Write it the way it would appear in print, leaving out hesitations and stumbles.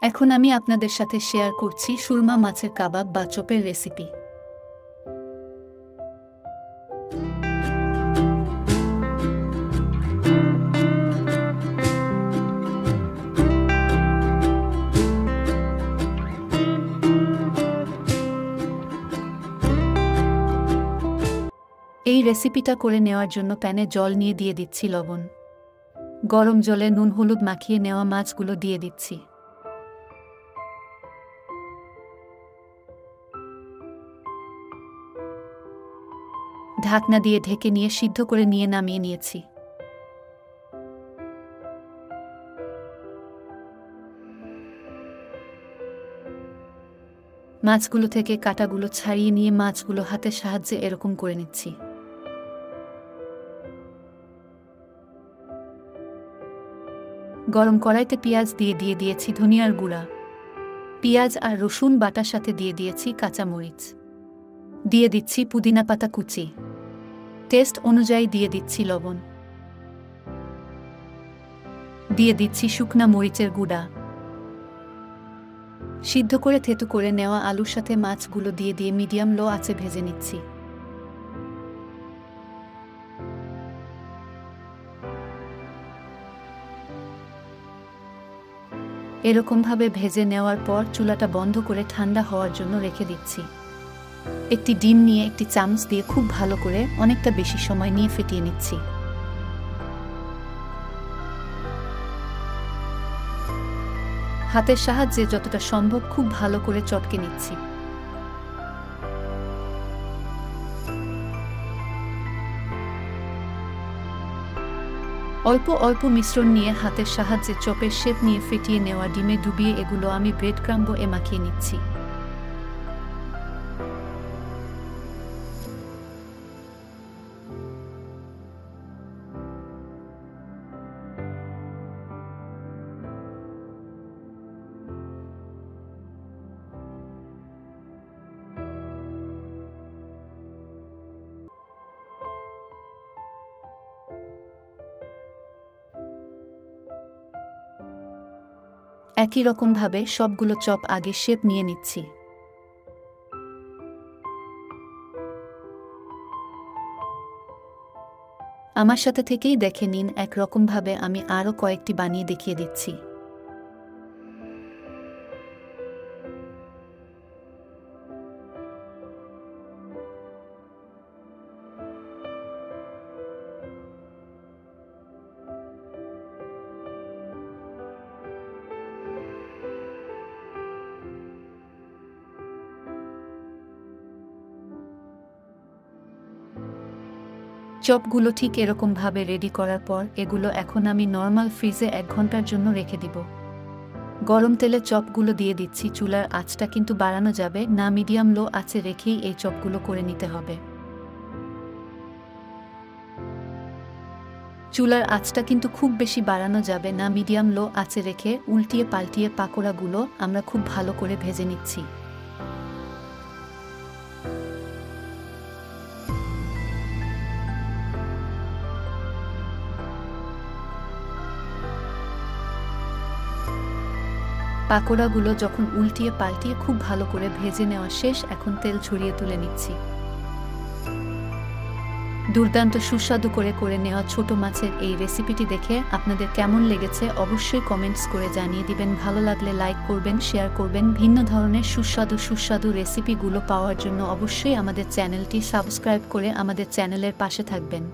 এখন আমি আপনাদের সাথে শেয়ার করছি সুরমা মাছের কাবাব বা চপের রেসিপি। এই রেসিপিটা করে নেওয়ার জন্য প্যানে জল নিয়ে দিয়ে দিচ্ছি লবণ। গরম জলে নুন হলুদ মাখিয়ে নেওয়া মাছগুলো দিয়ে দিচ্ছি। ঢাকনা দিয়ে ঢেকে নিয়ে সিদ্ধ করে নিয়ে নামিয়ে নিয়েছি। মাছগুলো থেকে কাঁটাগুলো ছাড়িয়ে নিয়ে মাছগুলো হাতের সাহায্যে এরকম করে নিচ্ছি। গরম কড়াইতে পেঁয়াজ দিয়ে দিয়েছি ধনিয়ার গুঁড়া। পেঁয়াজ আর রসুন বাটার সাথে দিয়ে দিয়েছি কাঁচামরিচ। দিয়ে দিচ্ছি পুদিনা পাতা কুচি। টেস্ট অনুযায়ী দিয়ে দিচ্ছি লবণ। দিয়ে দিচ্ছি শুকনা মরিচের গুঁড়া। সিদ্ধ করে থেতু করে নেওয়া আলুর সাথে মাছগুলো দিয়ে মিডিয়াম লো আঁচে ভেজে নিচ্ছি। এরকমভাবে ভেজে নেওয়ার পর চুলাটা বন্ধ করে ঠান্ডা হওয়ার জন্য রেখে দিচ্ছি। একটি ডিম নিয়ে একটি চামচ দিয়ে খুব ভালো করে অনেকটা বেশি সময় নিয়ে ফেটিয়ে নিচ্ছি। হাতের সাহায্যে যতটা সম্ভব খুব ভালো করে চটকে নিচ্ছি। অল্প অল্প মিশ্রণ নিয়ে হাতের সাহায্যে চপের শেপ নিয়ে ফেটিয়ে নেওয়া ডিমে ডুবিয়ে এগুলো আমি ব্রেড ক্রাম্বো মাখিয়ে নিচ্ছি। একই রকমভাবে সবগুলো চপ আগে শেপ নিয়ে নিচ্ছি। আমার সাথে থেকেই দেখে নিন, একরকমভাবে আমি আরও কয়েকটি বানিয়ে দেখিয়ে দিচ্ছি। চপগুলো ঠিক এরকমভাবে রেডি করার পর এগুলো এখন আমি নর্মাল ফ্রিজে 1 ঘন্টার জন্য রেখে দিব। গরম তেলে চপগুলো দিয়ে দিচ্ছি। চুলার আঁচটা কিন্তু বাড়ানো যাবে না, মিডিয়াম লো আঁচে রেখেই এই চপগুলো করে নিতে হবে। চুলার আঁচটা কিন্তু খুব বেশি বাড়ানো যাবে না, মিডিয়াম লো আঁচে রেখে উল্টিয়ে পাল্টিয়ে পাকোড়াগুলো আমরা খুব ভালো করে ভেজে নিচ্ছি। পাকোড়াগুলো যখন উল্টিয়ে পাল্টিয়ে খুব ভালো করে ভেজে নেওয়া শেষ, এখন তেল ছড়িয়ে তুলে নিচ্ছি। দুর্দান্ত সুস্বাদু করে নেওয়া ছোট মাছের এই রেসিপিটি দেখে আপনাদের কেমন লেগেছে অবশ্যই কমেন্টস করে জানিয়ে দিবেন। ভালো লাগলে লাইক করবেন, শেয়ার করবেন। ভিন্ন ধরনের সুস্বাদু রেসিপিগুলো পাওয়ার জন্য অবশ্যই আমাদের চ্যানেলটি সাবস্ক্রাইব করে আমাদের চ্যানেলের পাশে থাকবেন।